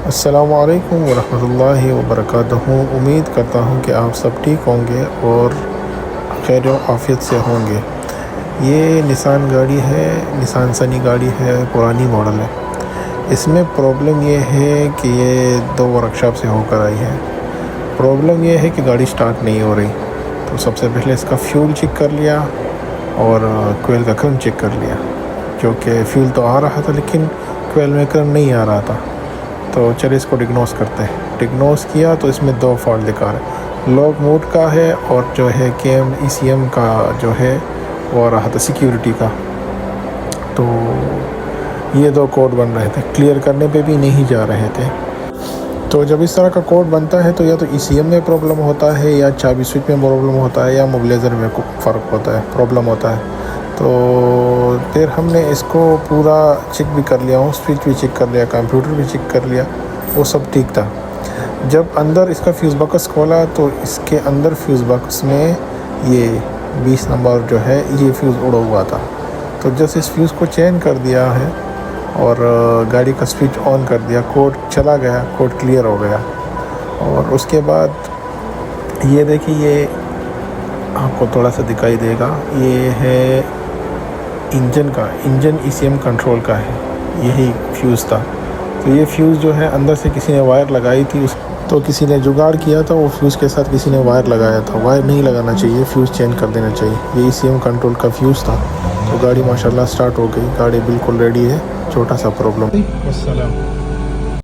अस्सलामुअलैकुम वरहमतुल्लाहि वबरकातुहू। उम्मीद करता हूँ कि आप सब ठीक होंगे और खैर आफ़ियत से होंगे। ये निसान गाड़ी है, निसान सनी गाड़ी है, पुरानी मॉडल है। इसमें प्रॉब्लम ये है कि ये 2 वर्कशॉप से होकर आई है। प्रॉब्लम ये है कि गाड़ी स्टार्ट नहीं हो रही। तो सबसे पहले इसका फ्यूल चेक कर लिया और कोयल का करंट चेक कर लिया, क्योंकि फ्यूल तो आ रहा था लेकिन कोयल में करंट नहीं आ रहा था। तो चलिए इसको डिग्नोस करते हैं। डिग्नोस किया तो इसमें 2 फॉल्ट दिखा रहा है, लॉक मोड का है और जो है KM ECM का जो है वो आ रहा था सिक्योरिटी का। तो ये 2 कोड बन रहे थे, क्लियर करने पे भी नहीं जा रहे थे। तो जब इस तरह का कोड बनता है तो या तो ECM में प्रॉब्लम होता है या चाबी स्विच में प्रॉब्लम होता है या मोबिलाइज़र में फ़र्क होता है, प्रॉब्लम होता है। तो फिर हमने इसको पूरा चेक भी कर लिया, स्विच भी चेक कर लिया, कंप्यूटर भी चेक कर लिया, वो सब ठीक था। जब अंदर इसका फ्यूज़ बॉक्स खोला तो इसके अंदर फ्यूज़ बॉक्स में ये 20 नंबर जो है ये फ्यूज़ उड़ा हुआ था। तो जस्ट इस फ्यूज़ को चेंज कर दिया है और गाड़ी का स्विच ऑन कर दिया, कोड चला गया, कोड क्लियर हो गया। और उसके बाद ये देखिए, ये आपको थोड़ा सा दिखाई देगा, ये है इंजन का, इंजन ECM कंट्रोल का है, यही फ्यूज़ था। तो ये फ्यूज़ जो है अंदर से किसी ने वायर लगाई थी, तो किसी ने जुगाड़ किया था, वो फ्यूज़ के साथ किसी ने वायर लगाया था। वायर नहीं लगाना चाहिए, फ्यूज़ चेंज कर देना चाहिए। ये ECM कंट्रोल का फ्यूज़ था। तो गाड़ी माशाल्लाह स्टार्ट हो गई, गाड़ी बिल्कुल रेडी है। छोटा सा प्रॉब्लम।